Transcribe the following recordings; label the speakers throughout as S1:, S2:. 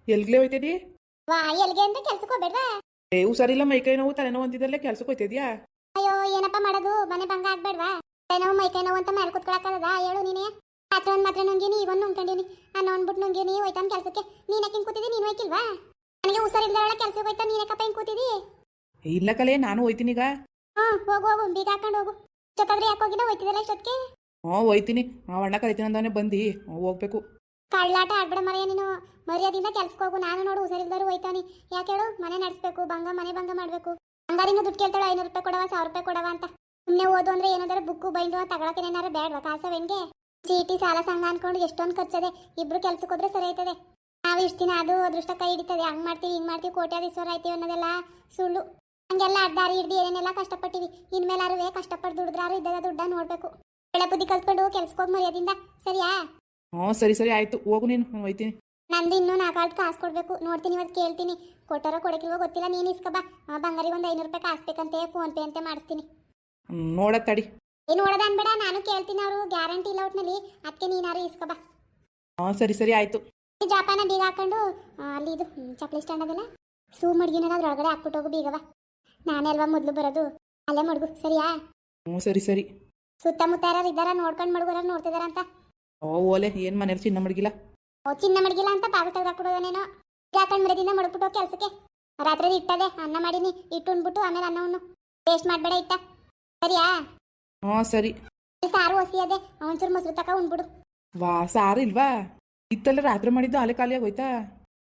S1: ಎಲ್ಗ್ಲೇ ಹೋಯ್ತಿದ್ದಿ?
S2: ವಾ ಎಲ್ಗೆ ಅಂದ್ರೆ ಕೆಲ್ಸಕ್ಕೆ ಹೋಗ್ಬೇಡ್ವಾ?
S1: ಹುಷಾರಿಲ್ಲ, ಮೈಕೈ ನೋವು ತಲೆನೋವು ಅಂತಿದ್ದಲ್ಲೇ ಕೆಲ್ಸಕ್ಕೆ ಹೋಯ್ತಿದ್ಯಾ?
S2: ಅಯ್ಯೋ ಏನಪ್ಪ ಮಾಡೋದು, ಮನೆ ಭಂಗ ಆಗ್ಬೇಡ್ವಾ? ತಲೆನೋವು ಮೈಕೈ ನೋವು ಅಂತ ಮೇಲೆ ಕುತ್ಕೊಳಕ್ಕದ? ಹೇಳು ನೀನೇ. ರಾತ್ರಿ ಒಂದು ಮಾತ್ರ ನುಂಗಿನಿ, ಈಗ ಒಂದು ನುಂಗ್ಕೊಂಡಿನಿ. ಅನ್ನ ಅಂದ್ಬಿಟ್ಟು ನುಂಗಿನಿ, ಹೋಯ್ತಾನ ಕೆಲ್ಸಕ್ಕೆ. ನೀನಕ್ಕೆ ಹಿಂಗೆ ಕೂತಿದ್ದಿ? ನೀನು ಹೋಯ್ಕಿಲ್ವಾ? ನನಗೆ ಹುಷಾರಿಲ್ದವಳ ಕೆಲ್ಸಕ್ಕೆ ಹೋಯ್ತಾ, ನೀನಕ್ಕಪ್ಪ ಹಿಂಗೆ ಕೂತಿದ್ದಿ?
S1: ಇಲ್ಲ ಕಲೆ, ನಾನು ಹೋಯ್ತೀನಿ ಈಗ.
S2: ಹೋಗು ಹೋಗು, ಬೀಗ ಹಾಕೊಂಡು ಹೋಗು. ಜೊತಾದ್ರೆ ಯಾಕೆ ಹೋಗಿದ್ದ? ಹೋಯ್ತಿದ್ದಲ್ಲ ಇಷ್ಟೊತ್ತಿಗೆ?
S1: ಹೋಯ್ತೀನಿ. ಅಣ್ಣ ಕರಿತೀನಿ ಅಂದವನೇ ಬಂದು ಹೋಗ್ಬೇಕು.
S2: ಕಳ್ಳಾಟ ಆಡ್ಬೇಡ ಮರೆಯ ನೀನು. ಮರ್ಯಾದಿಂದ ಕೆಲ್ಸಕ್ಕೆ ಹೋಗು. ನಾನು ನೋಡು ಹುಷಾರಿಲ್ದರು ಹೋಯ್ತಾನಿ. ಯಾಕೆ ಹೇಳು? ಮನೆ ನಡೆಸ್ಬೇಕು, ಮನೆ ಭಂಗ ಮಾಡಬೇಕು. ಹಂಗಾರಿನ ದುಡ್ಡು ಕೇಳ್ತಾಳೆ, 500 ರೂಪಾಯಿ ಕೊಡವ, 1000 ರೂಪಾಯಿ ಕೊಡವ ಅಂತ. ಸುಮ್ಮನೆ ಓದು ಅಂದ್ರೆ ಏನಾದ್ರು ಬುಕ್ಕು ಬೈಂಡು ತಗೊಳಕ್ಕೆ ಏನಾರು ಬೇಡವಾ? ಕಾಸವೆನ್ಗೆ ಚೀಟಿ ಸಾಲ ಸಂಘ ಅನ್ಕೊಂಡು ಎಷ್ಟೊಂದು ಖರ್ಚದೆ. ಇಬ್ರು ಕೆಲ್ಸಕ್ಕೆ ಹೋದ್ರೆ ಸರಿ ಆಯ್ತದೆ. ನಾವು ಇಷ್ಟು ದಿನ ಅದು ಅದೃಷ್ಟ ಕೈ ಹಿಡಿತದೆ. ಹಂಗ್ ಮಾಡ್ತೀವಿ ಹಿಂಗ್ ಮಾಡ್ತೀವಿ, ಕೋಟ್ಯಾಧೀಶ್ವರ ಆಯ್ತೀವಿ ಅನ್ನೋದೆಲ್ಲ ಸುಳ್ಳು. ಹಂಗೆಲ್ಲ ಅಡ್ಡಾರಿ ಹಿಡ್ದು ಏನೇನೆಲ್ಲ ಕಷ್ಟಪಟ್ಟಿವಿ. ಇನ್ಮೇಲಾರುವೆ ಕಷ್ಟಪಟ್ಟು ದುಡಿದ್ರಾರು ಇದ್ದದ ದುಡ್ಡ ನೋಡ್ಬೇಕು. ಒಳ್ಳೆ ಬುದ್ಧಿ ಕಲ್ತ್ಕೊಂಡು ಕೆಲ್ಸಕ್ಕೆ ಹೋಗಿ ಮರ್ಯಾದಿಂದ, ಸರಿಯಾ?
S1: ಸರಿ ಆಯ್ತು, ಹೋಗು ನೀನು, ನಾನು ಹೋಯ್ತೀನಿ.
S2: ನಂದು ಇನ್ನೂ 4 ಆಳ್ತು ಕಾಸು ಕೊಡ್ಬೇಕು. ನೋಡ್ತೀನಿ, ಇವತ್ತು ಕೇಳ್ತೀನಿ. ಕೊಟ್ಟಾರೋ ಕೊಡಕಿಲ್ವೋ ಗೊತ್ತಿಲ್ಲ. ನೀನು ಇಸ್ಕಬಾ. ಬಂಗಾರಿಗೆ ಒಂದು 500 ರೂಪಾಯಿ ಕಾಸು ಬೇಕಂತೆ, ಫೋನ್ ಪೇ ಅಂತ ಮಾಡಿಸ್ತೀನಿ.
S1: ನೋಡತ್ತಡಿ.
S2: ನೋಡೋದ ಅನ್ಬೇಡ, ನಾನು ಕೇಳ್ತೀನಿ. ಅವರು ಗ್ಯಾರಂಟಿ ಇಲ್ಲ ಒಟ್ಟಿನಲ್ಲಿ. ಅದಕ್ಕೆ ನೀನಾರು ಇಸ್ಕಬಾ.
S1: ಸರಿ ಆಯ್ತು.
S2: ಜಾಪಾನ ಬೀಗ ಹಾಕೊಂಡು ಅಲ್ಲಿ ಇದು ಚಪ್ಪಲಿ ಸ್ಟ್ಯಾಂಡ್ ಅದಲ್ಲ, ಸೂ ಮಡ್ಗಿನ ಅದ್ರೊಳಗಡೆ ಹಾಕ್ಬಿಟ್ಟು ಹೋಗು ಬೀಗವ. ನಾನೇ ಅಲ್ವಾ ಮೊದಲು ಬರೋದು, ಅಲ್ಲೇ ಮಡ್ಗು, ಸರಿಯಾ?
S1: ಸರಿ.
S2: ಸುತ್ತಮುತ್ತ ಯಾರು ಇದ್ದಾರ ನೋಡ್ಕೊಂಡು ಮಡ್ಗೋರ ನೋಡ್ತಿದಾರ ಅಂತ.
S1: ಓಲೆ, ಏನ್ ಮನೇಲಿ ಚಿನ್ನ ಮಡಗಿಲ್ಲ?
S2: ಚಿನ್ನ ಮಡಗಿಲ್ಲ ಅಂತ ಬಾಗಿಲು ತೆಗೆದು ಹಾಕ್ಬಿಡೋದೇನೇನೋ. ಹಾಕೊಂಡು ಮರದಿಂದ ಮಡ್ಬಿಟ್ಟು ಕೆಲಸಕ್ಕೆ. ರಾತ್ರಿ ಇಟ್ಟದೆ ಅನ್ನ ಮಾಡೀನಿ, ಇಟ್ಟು ಉಣ್ಬಿಟ್ಟು ಆಮೇಲೆ ಅನ್ನವನ್ನು ವೇಸ್ಟ್ ಮಾಡಬೇಡ ಇಟ್ಟ, ಸರಿಯಾ?
S1: ಸರಿ.
S2: ಸಾರು ಹಸಿ ಅದೇ, ಒಂಚೂರು ಮೊಸರು ತಕ ಉಣ್ಬಿಡು.
S1: ಸಾರು ಇಲ್ವಾ? ಇತ್ತಲ್ಲ ರಾತ್ರಿ ಮಾಡಿದ್ದು ಆಲೆ ಖಾಲಿಯಾಗಿ ಹೋಯ್ತಾ?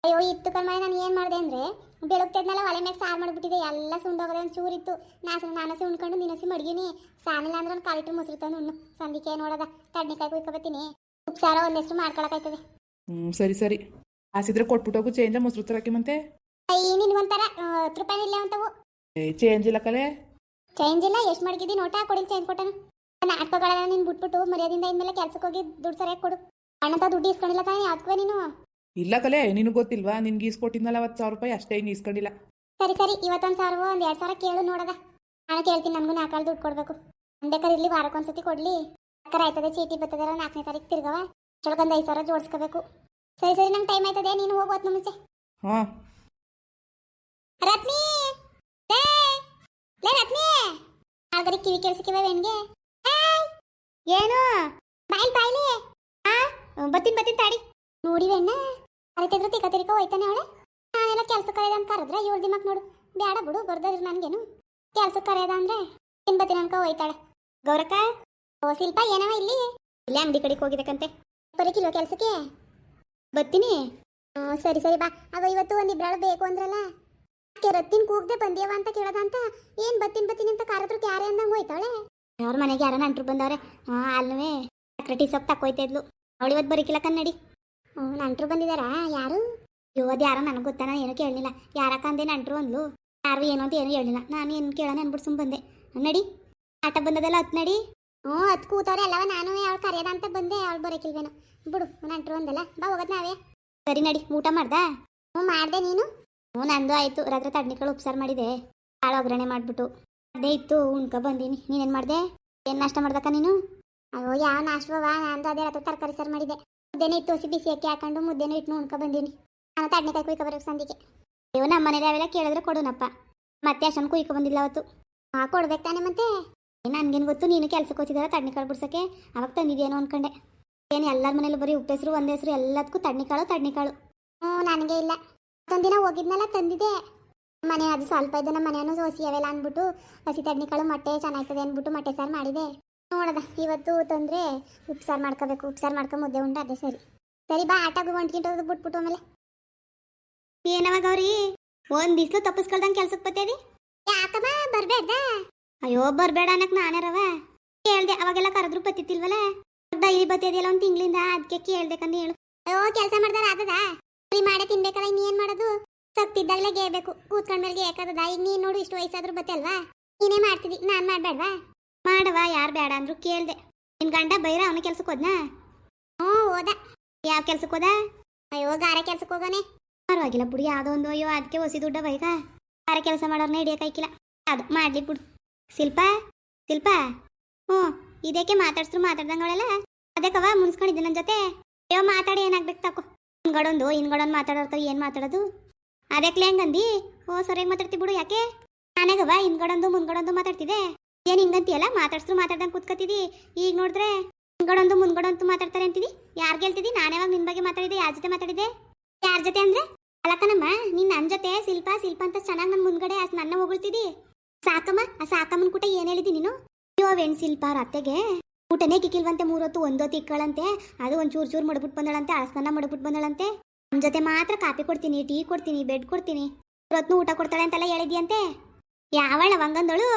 S2: ಅಯ್ಯೋ ಇತ್ತು ಕಣ್ಮನೆ. ನಾನು ಏನು ಮಾಡಿದೆ ಅಂದರೆ, ಬೆಳಗ್ತಿದ್ನಲ್ಲ ಒಲೆ ಮೇಲೆ ಸಾರು ಮಾಡಿಬಿಟ್ಟಿದೆ. ಎಲ್ಲ ಸುಂಡೋಗದೆ, ಒಂದು ಚೂರು ಇತ್ತು. ನಾನಸಿ ಉಣ್ಕೊಂಡು ನೀನಸಿ ಮಡಗಿನಿ. ಸಾನಿಲ್ಲ ಅಂದ್ರೆ ಒಂದು 1 ಲೀಟರ್ ಮೊಸರು ತಂದು ಉಣ್ಣು. ಸಂದಿಕೆ ನೋಡೋದ ತಡ್ನಿಕಾಯಿ ಕುಯ್ಕೊಬತ್ತೀನಿ. ಉಪ್ಸಾರ ಒಂದು ಹೆಸರು ಮಾಡ್ಕೊಳಕಾಯ್ತದೆ.
S1: ಸರಿ. ಹಾಸಿದ್ರೆ ಕೊಟ್ಬಿಟ್ಟೋಗು, ಚೇಂಜ ಮೊಸರು ತರಕ್ಕೆ ಮತ್ತೆ.
S2: ನಿನ್ಗೊಂಥರ 10 ರೂಪಾಯಿ ಇಲ್ಲ ಅಂತವು.
S1: ಚೇಂಜ್ ಇಲ್ಲ ಕಲೆ.
S2: ಚೇಂಜ್ ಇಲ್ಲ? ಎಷ್ಟು ಮಡಗಿದ್ದಿ ನೋಟ ಕೊಡಿಲ್ ಚೇಂಜ್ ಕೊಟ್ಟನು. ನಾಟಕಗಳೆಲ್ಲ ನೀನು ಬಿಟ್ಬಿಟ್ಟು ಮರ್ಯಾದಿಂದ ಇನ್ಮೇಲೆ ಕೆಲ್ಸಕ್ಕೆ ಹೋಗಿ ದುಡ್ಡು ಸರಿಯಾಗಿ ಕೊಡು. ಅಣ್ಣಂತ ದುಡ್ಡು ಇಸ್ಕೊಂಡಿಲ್ಲ ತಾನೇ ಯಾವ್ದಕ್ಕೂ ನೀನು?
S1: ಇಲ್ಲ ಕಲೆ, ನಿನಗೆ ಗೊತ್ತಿಲ್ವಾ? ನಿನ್ಗೆ ಈಸ್ಕೊಟ್ಟಿದ್ನಲ್ಲ 10,000 ರೂಪಾಯಿ ಅಷ್ಟೇ, ಇನ್ನು ಇಸ್ಕೊಂಡಿಲ್ಲ.
S2: ಸರಿ, ಇವತ್ತೊಂದು 1000 ಒಂದು 2000 ಕೇಳು ನೋಡದ. ನಾನು ಕೇಳ್ತೀನಿ. ನನಗೂ 4 ದುಡ್ಡು ಕೊಡಬೇಕು. ಒಂದೇ ಕರಿಲಿ ವಾರಕ್ಕೊಂದ್ಸತಿ ಕೊಡ್ಲಿ. ಅಕ್ಕರ ಆಯ್ತದೆ, ಚೀಟಿ ಬರ್ತದಲ್ಲ 4ನೇ ತಾರೀಕು ತಿರ್ಗವ. ಅಷ್ಟೊಳಗೊಂದು 5,000 ಜೋಡಿಸ್ಕೋಬೇಕು. ಸರಿ, ನಂಗೆ ಟೈಮ್ ಆಯ್ತದೆ, ನೀನು ಹೋಗೋದು ಮುಂಚೆ. ರತ್ನಿ, ಲೇ ರತ್ನಿ, ಆಲ್ಗರಿ ಕಿವಿ ಕೇಳಿಸಿಕಿವೆ ವೆನ್ಗೆ. ಏನು ಬಾಯ್ಲಿ ಬತ್ತೀನಿ ತಾಡಿ. ನೋಡಿ ವೆಣ್ಣ ಅರಿತಿದ್ರು ತಿಕ್ಕ ಹೋಯ್ತಾನೆ ಅವಳೆ. ನಾನೆಲ್ಲ ಕೆಲ್ಸಕ್ಕೆ ಕರೆಯದ ಅಂತ ಕರೆದ್ರೆ 7 ದಿಮಾಕ್ ನೋಡು. ಬೇಡ ಬಿಡು, ಬರ್ದಾದ್ರು ನನಗೇನು ಕೆಲ್ಸಕ್ಕೆ ಕರೆಯದ ಅಂದ್ರೆ ಬತ್ತೀನಿ ಅನ್ಕೋ ಹೋಯ್ತಾಳೆ. ಗೌರಕ್ಕ, ಶಿಲ್ಪ ಏನವ ಇಲ್ಲಿ ಅಂಗಡಿ ಕಡೆಗೆ ಹೋಗಿಬೇಕಂತೆ. ಬರೀಕಿಲ್ವ ಕೆಲ್ಸಕ್ಕೆ? ಬರ್ತೀನಿ. ಸರಿ ಬಾ. ಅವ ಇವತ್ತು ಒಂದು ಇಬ್ಬರಾಳು ಬೇಕು ಅಂದ್ರಲ್ಲ, ರತ್ತಿನ ಕೂಗ್ದೆ ಬಂದಿಯವ ಅಂತ ಕೇಳದ ಅಂತ. ಏನ್ ಬತ್ತೀನಿ ಅಂತ ಕಾರತ್ರ ಕ್ಯಾರೆ ಅಂದಂಗೆ ಹೋಯ್ತಾಳೆ. ಅವ್ರ ಮನೆಗೆ ಯಾರ ನಂಟ್ರು ಬಂದವ್ರೆ. ಅಲ್ವೇ ಸಕ್ರೆಟಿ ಸೊಪ್ಪು ತಕ್ಕೋಯ್ತಾ ಇದ್ಲು. ಅವಳು ಇವತ್ತು ಬರೀಕಿಲ್ಲ ಕನ್ನಡಿ. ನಂಟ್ರು ಬಂದಿದಾರಾ? ಯಾರು? ಅದು ಯಾರೋ ನನಗೆ ಗೊತ್ತಾ? ನಾನು ಏನೋ ಕೇಳಲಿಲ್ಲ. ಯಾರಕ್ಕ ಅಂದೆ ನಂಟ್ರು ಅಂದ್ಲು. ಯಾರು ಏನು ಅಂತ ಏನೂ ಹೇಳಿಲ್ಲ. ನಾನು ಏನು ಕೇಳೋಣ ಅನ್ಬಿಟ್ಟು ಸುಮ್ಮ ಬಂದೆ. ನಡಿ, ಆಟ ಬಂದದಲ್ಲ, ಹತ್ತು ನಡಿ. ಹತ್ತು ಕೂತವ್ರೆ ಅಲ್ಲವ. ನಾನು ಅವಳು ಕರೆಯದ ಅಂತ ಬಂದೆ. ಅವಳು ಬರೋಕಿಲ್ವೇನೋ ಬಿಡು. ನಂಟ್ರು ಅಂದಲ್ಲ, ಬಾ ಹೋಗೋದು ನಾವೇ. ಸರಿ ನಡಿ. ಊಟ ಮಾಡ್ದಾ? ಮಾಡಿದೆ. ನೀನು? ನಂದು ಆಯಿತು. ರಾತ್ರಿ ತಡ್ನಿಕಾಳು ಉಪ್ಸಾರು ಮಾಡಿದೆ. ಕಾಳು ಒಗ್ಗರಣೆ ಮಾಡಿಬಿಟ್ಟು ಅದೇ ಇತ್ತು, ಉಣ್ಕೊ ಬಂದೀನಿ. ನೀನೇನು ಮಾಡಿದೆ? ಏನು ನಾಷ್ಟ ಮಾಡ್ದಕ್ಕ ನೀನು? ಅಯ್ಯೋ ಯಾವ ನಾಷ್ಟವಾ? ನಂದು ಅದೇ ರಾತ್ರಿ ತರಕಾರಿ ಸಾರು ಮಾಡಿದೆ. ಮುದ್ದೆನೇ ಇತ್ತು, ಬಿಸಿ ಅಕ್ಕಿ ಹಾಕೊಂಡು ಮುದ್ದೆನೂ ಇಟ್ಟು ಉಣ್ಕೊ ಬಂದೀನಿ. ನಾನು ತಡ್ನಿಕಾಯಿ ಕುಯ್ಕೊ ಬರೋಕೆ ಸಂದಿಗೆ. ಅಯ್ಯೋ ನಮ್ಮ ಮನೇಲಿ ಅವೆಲ್ಲ ಕೇಳಿದ್ರೆ ಕೊಡುನಪ್ಪ. ಮತ್ತೆ ಅಷ್ಟೊಂದು ಕುಯ್ಕೊ ಬಂದಿಲ್ಲ ಅವತ್ತು. ಕೊಡ್ಬೇಕು ತಾನೆ ಮತ್ತೆ. ನನಗೇನು ಗೊತ್ತು, ನೀನು ಕೆಲ್ಸಕ್ಕೆ ಹೋಗ್ತಿದ್ದಾರ ತಡ್ನಿಕಾಳು ಬಿಡ್ಸೋಕ್ಕೆ. ಅವಾಗ ತಂದಿದ್ದೇನೋ ಅನ್ಕೊಂಡೆ. ಏನು ಎಲ್ಲರ ಮನೇಲಿ ಬರೀ ಉಪ್ಪೆಸರು ಒಂದೇ ಹೆಸರು, ಎಲ್ಲದಕ್ಕೂ ತಡ್ನಿಕಾಳು. ನನಗೆ ಇಲ್ಲ. ಮತ್ತೊಂದಿನ ಹೋಗಿದ್ನಲ್ಲ ತಂದಿದ್ದೆ. ಮನೆ ಅದು ಸ್ವಲ್ಪ ಇದ್ದ, ನಮ್ಮ ಮನೆಯನ್ನು ಸೋಸಿ ಅವೆಲ್ಲ ಅಂದ್ಬಿಟ್ಟು ಹಸಿ ತಡ್ನಿಕಾಳು ಮೊಟ್ಟೆ ಚೆನ್ನಾಗ್ತದೆ ಅಂದ್ಬಿಟ್ಟು ಮೊಟ್ಟೆ ಸಾರು ಮಾಡಿದೆ. ನೋಡದ ಇವತ್ತು ತಂದರೆ ಉಪ್ಸಾರು ಮಾಡ್ಕೋಬೇಕು. ಉಪ್ಸಾರು ಮಾಡ್ಕೊ ಮುದ್ದೆ ಉಂಡು ಅದೇ ಸರಿ ಬಾ. ಆಟಾಗು 1 ಗಂಟೆ ಬಿಟ್ಬಿಟ್ಟು ಆಮೇಲೆ. ಏನವ ಗೌರಿ, ಒಂದು ಬಿಸಿಲು ತಪ್ಪಿಸ್ಕೊಳ್ದಂಗೆ ಕೆಲ್ಸಕ್ಕೆ ಬರ್ತೇದಿ? ಯಾಕಮ್ಮ ಬರಬೇಡ? ಅಯ್ಯೋ ಬರಬೇಡ ಅನ್ನಕ್ಕೆ ನಾನೇರವ ಕೇಳ್ದೆ. ಅವಾಗೆಲ್ಲ ಕರೆದ್ರು ಬತ್ತಿತ್ತಿಲ್ವಲ್ಲ, ಡೈಲಿ ಬತ್ತಿದೆಯಲ್ಲ ಒಂದು ತಿಂಗಳಿಂದ, ಅದಕ್ಕೆ ಕೇಳ್ಬೇಕಂದು ಹೇಳು. ಅಯ್ಯೋ ಕೆಲಸ ಮಾಡ್ದಾರ ಆದದ ಮಾಡೇ ತಿನ್ಬೇಕಲ್ಲ. ಇನ್ನೇನು ಮಾಡೋದು? ಸತ್ತಿದ್ದಾಗಲೇ ಗೇಬೇಕು, ಕೂತ್ಕೊಂಡ್ಮೇಲೆ ಗೇಕದ. ಈಗ ನೀನು ನೋಡು, ಇಷ್ಟು ವಯಸ್ಸಾದ್ರೂ ಬತ್ತಲ್ವಾ? ನೀನೇ ಮಾಡ್ತಿದ್ದಿ, ನಾನು ಮಾಡಬೇಡ್ವಾ? ಮಾಡವ, ಯಾರು ಬೇಡ ಅಂದ್ರು ಕೇಳ್ದೆ. ನಿನ್ ಗಂಡ ಬೈರ ಅವನ ಕೆಲ್ಸಕ್ಕೆ ಹೋದ್ನಾ? ಹೋದ. ಯಾವ ಕೆಲ್ಸಕ್ಕೆ ಹೋದ? ಅಯ್ಯೋ ಗಾರೆ ಕೆಲ್ಸಕ್ಕೆ ಹೋಗೋನೆ. ಪರವಾಗಿಲ್ಲ ಬಿಡು, ಯಾವುದೋ ಒಂದು. ಅಯ್ಯೋ ಅದಕ್ಕೆ ಹೊಸಿ ದುಡ್ಡ ಬೈಗ. ಗಾರೆ ಕೆಲಸ ಮಾಡೋರ್ನ ಹಿಡಿಯೋಕಾಯ್ಕಿಲ್ಲ. ಅದು ಮಾಡ್ಲಿ ಬಿಡು. ಶಿಲ್ಪ ಇದಕ್ಕೆ ಮಾತಾಡ್ದಂಗೆ ಅವಳೆಲ್ಲ ಅದಕ್ಕವ ಮುನ್ಸ್ಕೊಂಡಿದ್ದೆ ನನ್ನ ಜೊತೆ. ಅಯ್ಯೋ ಮಾತಾಡಿ ಏನಾಗ್ಬೇಕು ತಕೋ. ಹಿಂದ್ಗಡೊಂದು ಮಾತಾಡೋರ್ತಾವ ಏನು ಮಾತಾಡೋದು ಅದಕ್ಕೆ ಹೆಂಗಂದಿ ಓ ಸರಿಯಾಗಿ ಮಾತಾಡ್ತಿ ಬಿಡು ಯಾಕೆ ನಾನಾಗವ ಹಿಂದ್ಗಡೊಂದು ಮುಂದ್ಗಡೊಂದು ಮಾತಾಡ್ತಿದ್ದೆ ಏನು ಹಿಂಗಂತಿಯಲ್ಲ ಮಾತಾಡ್ಸ್ರು ಮಾತಾಡ್ದಂಗೆ ಕೂತ್ಕತ್ತಿದಿ ಈಗ ನೋಡಿದ್ರೆ ಹಿಂದ್ಗಡೊಂದು ಮುಂದ್ಗಡೊಂದು ಮಾತಾಡ್ತಾರೆ ಅಂತಿದಿ ಯಾರು ಹೇಳ್ತಿದ್ದಿ ನಾನ್ಯಾವಾಗ ನಿನ್ನ ಬಗ್ಗೆ ಮಾತಾಡಿದೆ ಯಾರ ಜೊತೆ ಮಾತಾಡಿದೆ ಯಾರ ಜೊತೆ ಅಂದ್ರೆ ಅಲ್ಲಕ್ಕನಮ್ಮ ನೀನ್ ನನ್ನ ಜೊತೆ ಶಿಲ್ಪ ಅಂತ ಚೆನ್ನಾಗಿ ನನ್ನ ಮುಂದ್ಗಡೆ ನನ್ನ ಹೊಗಳ್ತಿದಿ ಸಾಕಮ್ಮ ಆ ಸಾಕಮ್ಮನ ಕೂಟ ಏನ್ ಹೇಳಿದಿ ನೀನು ಅಯ್ಯೋ ವೆಣ್ ಶಿಲ್ಪ ಅವ್ರ ಅತ್ತೆಗೆ ಊಟನೇ ಕಿಕ್ಕಿಲ್ವಂತೆ 3 ಹೊತ್ತು 1 ಹೊತ್ತು ಇಕ್ಕಳಂತೆ ಅದು ಒಂದು ಚೂರು ಮಡ್ಬಿಟ್ಟು ಬಂದಳಂತೆ ಅಳಸ್ನಾನ ಮಡ್ಬಿಟ್ಟು ಬಂದಳಂತೆ ನಮ್ಮ ಜೊತೆ ಮಾತ್ರ ಕಾಫಿ ಕೊಡ್ತೀನಿ ಟೀ ಕೊಡ್ತೀನಿ ಬೆಡ್ ಕೊಡ್ತೀನಿ ಹೊತ್ತು ಊಟ ಕೊಡ್ತಾಳೆ ಅಂತೆಲ್ಲ ಹೇಳಿದ್ಯಂತೆ ಯಾವಳ ಹಂಗಂದಳು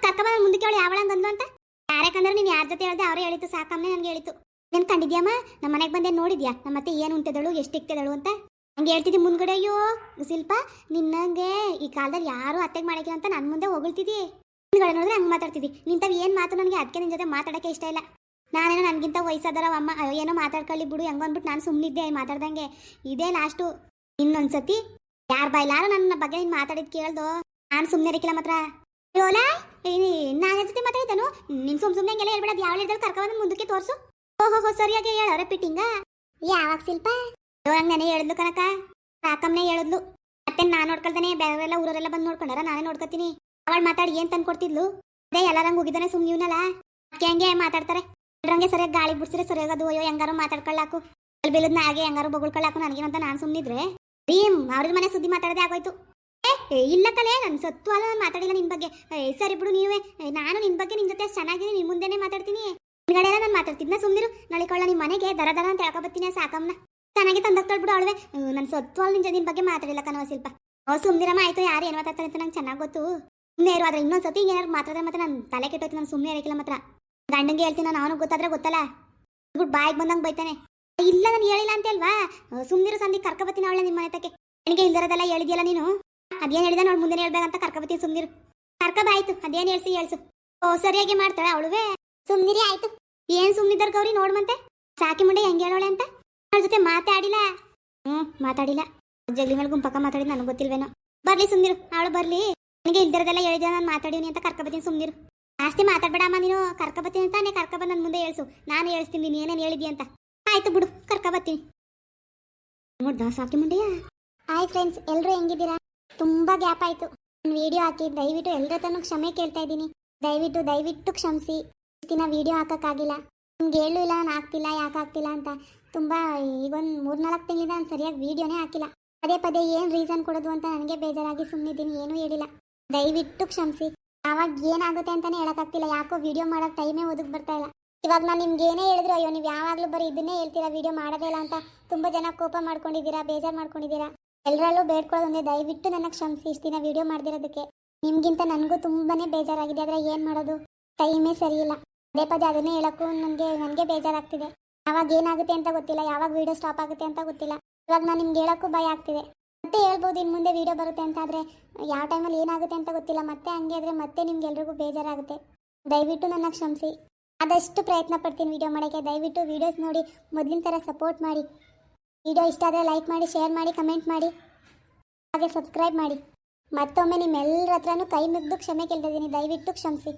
S2: ಕರ್ಕಬ ಮುಂದಕ್ಕೆ ಅವಳು ಯಾವಳ ಹಂಗಂದು ಅಂತ ಯಾರಕ್ಕಂದ್ರೆ ನೀನು ಯಾರ ಜೊತೆ ಹೇಳ್ದೆ ಅವರೇ ಹೇಳಿತು ಸಾಕಮ್ಮನೆ ನನಗೆ ಹೇಳಿತು ಏನ್ ಕಂಡಿದ್ಯಮ್ಮ ನಮ್ಮ ಮನೆಗೆ ಬಂದೆ ನೋಡಿದ್ಯಾ ನಮ್ಮ ಮತ್ತೆ ಏನು ಉಂಟದಳು ಎಷ್ಟು ಇಕ್ತದಳು ಅಂತ ಹಂಗೆ ಹೇಳ್ತಿದ್ದಿ ಮುಂದ್ಗಡೆ ಅಯ್ಯೋ ಶಿಲ್ಪ ನಿನ್ನಂಗೆ ಈ ಕಾಲದಲ್ಲಿ ಯಾರು ಅತ್ತೆಗೆ ಮಾಡಿಲ್ಲ ಅಂತ ನನ್ನ ಮುಂದೆ ಹೊಗಳ್ತಿದ್ದಿ ಹಿಂದ್ಗಡೆ ನೋಡಿದ್ರೆ ಹಂಗೆ ಮಾತಾಡ್ತಿದ್ದಿ ನಿಂತವ್ ಏನು ಮಾತು ನನಗೆ ಅದಕ್ಕೆ ನಿನ್ನ ಜೊತೆ ಮಾತಾಡೋಕ್ಕೆ ಇಷ್ಟ ಇಲ್ಲ ನಾನೇನೋ ನನಗಿಂತ ವಯಸ್ಸಾದರ ಅಮ್ಮ ಏನೋ ಮಾತಾಡ್ಕೊಳ್ಳಿ ಬಿಡು ಹೆಂಗ ಅಂದ್ಬಿಟ್ಟು ನಾನು ಸುಮ್ಮನಿದ್ದೆ ಮಾತಾಡ್ದಂಗೆ ಇದೇ ಲಾಸ್ಟು ಇನ್ನೊಂದ್ಸತಿ ಯಾರ ಬಾಯ್ಲಾರು ನನ್ನ ಬಗ್ಗೆ ನೀನು ಮಾತಾಡಿದ್ ಕೇಳ್ದೋ ನಾನು ಸುಮ್ಮನೆ ಇರಕ್ಕಿಲ್ಲ ಮಾತ್ರ ಯೋಲಾ ನಾನು ಜೊತೆ ಮಾತಾಡಿದ್ದಾನು ನಿನ್ ಸುಮ್ಮನೆ ಹಂಗೆಲ್ಲ ಹೇಳ್ಬಿಡೋದು ಯಾವ ಹೇಳಿದ್ರೆ ಕರ್ಕೊಂಡ್ ಮುಂದಕ್ಕೆ ತೋರಿಸು ಓಹೋ ಸರಿಯಾಗಿ ಹೇಳೋರೆ ಪಿಟ್ಟಿಂಗ ಯಾವಾಗ ಶಿಲ್ಪ ಹಂಗೆ ನೆನೆ ಹೇಳಿದ್ಲು ಕನಕ ಸಾಕಮ್ಮನೆ ಹೇಳಿದ್ಲು ಮತ್ತೆ ನಾನು ನೋಡ್ಕೊಳ್ತಾನೆ ಬೇರೆಲ್ಲ ಊರರೆಲ್ಲ ಬಂದು ನೋಡ್ಕೊಂಡಾರ ನಾನೇ ನೋಡ್ಕೊತೀನಿ ಅವಳು ಮಾತಾಡಿ ಏನ್ ತಂದು ಕೊಡ್ತಿದ್ಲು ಅದೇ ಎಲ್ಲರಂಗೆ ಹೋಗಿದ್ದಾನೆ ಸುಮ್ಮನೆ ಇವನಲ್ಲ ಅದಕ್ಕೆ ಹಂಗೆ ಮಾತಾಡ್ತಾರೆ ಎಲ್ಲರಂಗೆ ಸರಿಯಾಗಿ ಗಾಳಿ ಬಿಡ್ಸಿದ್ರೆ ಸರಿಯಾಗದು ಅಯ್ಯೋ ಹೆಂಗಾರು ಮಾತಾಡ್ಕೊಳ್ಳಾಕು ಅಲ್ಲಿ ಬೀಳದ್ನ ಹಾಗೆ ಹೆಂಗಾರು ಬೊಗಳ್ಕೊಳ್ಳಾಕು ನನಗೇನಂತ ನಾನು ಸುಮ್ಮನಿದ್ರೆ ಅವ್ರ ಮನೆ ಸುದ್ದಿ ಮಾತಾಡದೆ ಆಗೋಯ್ತು ಇಲ್ಲ ಕಲೆ ನನ್ನ ಸತ್ತು ಅಲ್ಲ ನಾನು ಮಾತಾಡಿಲ್ಲ ನಿನ್ ಬಗ್ಗೆ ಸರಿ ಬಿಡು ನೀವೇ ನಾನು ನಿನ್ ಬಗ್ಗೆ ನಿನ್ ಜೊತೆ ಚೆನ್ನಾಗಿದೆ ನಿನ್ ಮುಂದೆನೆ ಮಾತಾಡ್ತೀನಿ ಹಿಂಗಡೆ ಎಲ್ಲ ನಾನು ಮಾತಾಡ್ತಿದ್ನ ಸುಮ್ಮನಿರು ನಳಿಕೊಳ್ಳ ನಿಮ್ಮ ಮನೆಗೆ ದರ ಅಂತ ಹೇಳ್ಕೊಬತ್ತೀನಿ ಸಾಕಮ್ಮನ ಚೆನ್ನಾಗಿ ತಂದಾಗ್ತಾಳ್ಬಿಡು ಅವಳವೆ ನನ್ನ ಸತ್ತು ಅಲ್ಲ ನಿನ್ ಬಗ್ಗೆ ಮಾತಾಡಿಲ್ಲ ಕಣವ ಶಿಲ್ಪ ಸುಮ್ಮನಿರಮ್ಮ ಆಯ್ತು ಯಾರು ಏನು ಮಾತಾಡ್ತಾರೆ ಅಂತ ನಂಗೆ ಚೆನ್ನಾಗಿ ಗೊತ್ತು ಸುಮ್ಮನೆ ಇರು ಆದ್ರೆ ಇನ್ನೊಂದ್ಸತಿ ಏನಾರು ಮಾತಾಡಿದ್ರೆ ಮತ್ತೆ ನಾನು ತಲೆ ಕೆಟ್ಟೋಯ್ತು ನಾನು ಸುಮ್ಮನೆ ಇರಕ್ಕಿಲ್ಲ ಮಾತ್ರ ಗಂಡಂಗೆ ಹೇಳ್ತೀನಿ ನಾನು ಅವನು ಗೊತ್ತಾದ್ರೆ ಗೊತ್ತಲ್ಲ ಬಿಟ್ಟು ಬಾಯಿಗೆ ಬಂದಂಗೆ ಬೈತಾನೆ ಇಲ್ಲ ನಾನು ಹೇಳಿಲ್ಲ ಅಂತ ಅಲ್ವಾ ಸುಮ್ಮನಿರು ಸಂದಿ ಕರ್ಕೊಬತ್ತೀನಿ ಅವಳೆ ನಿಮ್ಮ ಮನೆ ತಕ್ಕೆ ನನಗೆ ಇಲ್ದಿರೋದೆಲ್ಲ ಹೇಳಿದ್ಯಲ್ಲ ನೀನು ಅದೇನು ಹೇಳಿದ ನೋಡಿ ಮುಂದೆ ಹೇಳ್ಬೇಕಂತ ಕರ್ಕೊಬತ್ತೀನಿ ಸುಮ್ಮನಿರು ಕರ್ಕಬಾಯ್ತು ಅದೇನು ಹೇಳ್ಸಿ ಓ ಸರಿಯಾಗಿ ಮಾಡ್ತಾಳೆ ಅವಳುವೆ ಸುಮ್ಮನಿರಿ ಆಯ್ತು ಏನು ಸುಮ್ಮನಿದ್ದಾರೆ ಗೌರಿ ನೋಡ್ಮಂತೆ ಸಾಕಿ ಮುಂಡೆ ಹೆಂಗೆ ಹೇಳೋಳೆ ಅಂತ ಅವ್ರ ಜೊತೆ ಮಾತಾಡಿಲ್ಲ ಮಾತಾಡಿಲ್ಲ ಜಗ್ಲಿ ಮೇಲೆ ಗುಂಪಕ್ಕ ಮಾತಾಡಿದ್ ನನಗೆ ಗೊತ್ತಿಲ್ವೇನೋ ಬರ್ಲಿ ಸುಮ್ಮನಿರು ಅವಳು ಬರ್ಲಿ ನನಗೆ ಇಲ್ದಿರೋದೆಲ್ಲ ಹೇಳಿದ ನಾನು ಮಾತಾಡಿವ್ನಿ ಅಂತ ಕರ್ಕೊಬತ್ತೀನಿ ಸುಮ್ಮನಿರು ಜಾಸ್ತಿ ಮಾತಾಡ್ಬೇಡಮ್ಮ ನೀನು ಕರ್ಕೊಬತ್ತೀನಿ ಅಂತಾನೆ ಕರ್ಕೊಬಂದು ನನ್ನ ಮುಂದೆ ಹೇಳ್ಸು ನಾನು ಹೇಳ್ತೀನಿ ನೀನು ಏನೇನು ಹೇಳಿದಿ ಅಂತ ಆಯ್ತು ಬಿಡು ಕರ್ಕೊಬತ್ತೀನಿ ನೋಡ್ದ ಸಾಕಿ ಮುಂಡೆಯ ಹಾಯ್ ಫ್ರೆಂಡ್ಸ್ ಎಲ್ಲರೂ ಹೆಂಗಿದ್ದೀರಾ ತುಂಬಾ ಗ್ಯಾಪ್ ಆಯ್ತು ನಾನು ವಿಡಿಯೋ ಹಾಕಿ ದಯವಿಟ್ಟು ಎಲ್ಲರ ಹತ್ರನೂ ಕ್ಷಮೆ ಕೇಳ್ತಾ ಇದ್ದೀನಿ ದಯವಿಟ್ಟು ಕ್ಷಮಿಸಿ ದಿನ ವಿಡಿಯೋ ಹಾಕೋಕ್ಕಾಗಿಲ್ಲ ನಿಮ್ಗೆ ಹೇಳು ಇಲ್ಲ ನಾನು ಆಗ್ತಿಲ್ಲ ಯಾಕೆ ಆಗ್ತಿಲ್ಲ ಅಂತ ತುಂಬ ಈಗೊಂದು 3-4 ತಿಂಗಳಿಂದ ನಾನು ಸರಿಯಾಗಿ ವಿಡಿಯೋನೇ ಹಾಕಿಲ್ಲ ಪದೇ ಏನು ರೀಸನ್ ಕೊಡೋದು ಅಂತ ನನಗೆ ಬೇಜಾರಾಗಿ ಸುಮ್ಮನಿದ್ದೀನಿ ಏನೂ ಹೇಳಿಲ್ಲ ದಯವಿಟ್ಟು ಕ್ಷಮಿಸಿ ಆವಾಗ ಏನಾಗುತ್ತೆ ಅಂತಲೇ ಹೇಳೋಕ್ಕಾಗ್ತಿಲ್ಲ ಯಾಕೋ ವಿಡಿಯೋ ಮಾಡೋಕ್ಕೆ ಟೈಮೇ ಒದಗಿ ಬರ್ತಾ ಇಲ್ಲ ಇವಾಗ ನಾನು ನಿಮ್ಗೆ ಏನೇ ಹೇಳಿದ್ರು ಅಯ್ಯೋ ನೀವು ಯಾವಾಗಲೂ ಬರೀ ಇದನ್ನೇ ಹೇಳ್ತೀರಾ ವಿಡಿಯೋ ಮಾಡೋದೇ ಇಲ್ಲ ಅಂತ ತುಂಬ ಜನ ಕೋಪ ಮಾಡ್ಕೊಂಡಿದ್ದೀರಾ ಬೇಜಾರು ಮಾಡ್ಕೊಂಡಿದ್ದೀರಾ ಎಲ್ಲರಲ್ಲೂ ಬೇಡ್ಕೊಳ್ಳೋದೊಂದೇ ದಯವಿಟ್ಟು ನನ್ನ ಕ್ಷಮಿಸಿ ಇಷ್ಟು ದಿನ ವಿಡಿಯೋ ಮಾಡ್ದಿರೋದಕ್ಕೆ ನಿಮಗಿಂತ ನನಗೂ ತುಂಬಾ ಬೇಜಾರಾಗಿದೆ ಆದರೆ ಏನು ಮಾಡೋದು ಟೈಮೇ ಸರಿ ಇಲ್ಲ ಪದೇ ಅದನ್ನೇ ಹೇಳೋಕ್ಕೂ ನನಗೆ ಬೇಜಾರಾಗ್ತಿದೆ ಯಾವಾಗ ಏನಾಗುತ್ತೆ ಅಂತ ಗೊತ್ತಿಲ್ಲ ಯಾವಾಗ ವಿಡಿಯೋ ಸ್ಟಾಪ್ ಆಗುತ್ತೆ ಅಂತ ಗೊತ್ತಿಲ್ಲ ಇವಾಗ ನಾನು ನಿಮ್ಗೆ ಹೇಳೋಕ್ಕೂ ಭಯ ಆಗ್ತಿದೆ ಮತ್ತೆ ಹೇಳ್ಬೋದು ಇನ್ನು ಮುಂದೆ ವಿಡಿಯೋ ಬರುತ್ತೆ ಅಂತ ಆದರೆ ಯಾವ ಟೈಮಲ್ಲಿ ಏನಾಗುತ್ತೆ ಅಂತ ಗೊತ್ತಿಲ್ಲ ಮತ್ತೆ ಹಂಗೆ ಆದರೆ ಮತ್ತೆ ನಿಮ್ಗೆಲ್ರಿಗೂ ಬೇಜಾರಾಗುತ್ತೆ ದಯವಿಟ್ಟು ನನ್ನ ಕ್ಷಮಿಸಿ ಆದಷ್ಟು ಪ್ರಯತ್ನ ಪಡ್ತೀನಿ ವಿಡಿಯೋ ಮಾಡೋಕ್ಕೆ ದಯವಿಟ್ಟು ವೀಡಿಯೋಸ್ ನೋಡಿ ಮೊದಲಿನ ಥರ ಸಪೋರ್ಟ್ ಮಾಡಿ ವಿಡಿಯೋ ಇಷ್ಟ ಆದರೆ ಲೈಕ್ ಮಾಡಿ ಶೇರ್ ಮಾಡಿ ಕಮೆಂಟ್ ಮಾಡಿ ಹಾಗೆ ಸಬ್ಸ್ಕ್ರೈಬ್ ಮಾಡಿ ಮತ್ತೊಮ್ಮೆ ನಿಮ್ಮೆಲ್ಲರ ಹತ್ರನೂ ಕೈ ಮುಗಿದು ಕ್ಷಮೆ ಕೇಳ್ತಾ ಇದ್ದೀನಿ ದಯವಿಟ್ಟು ಕ್ಷಮಿಸಿ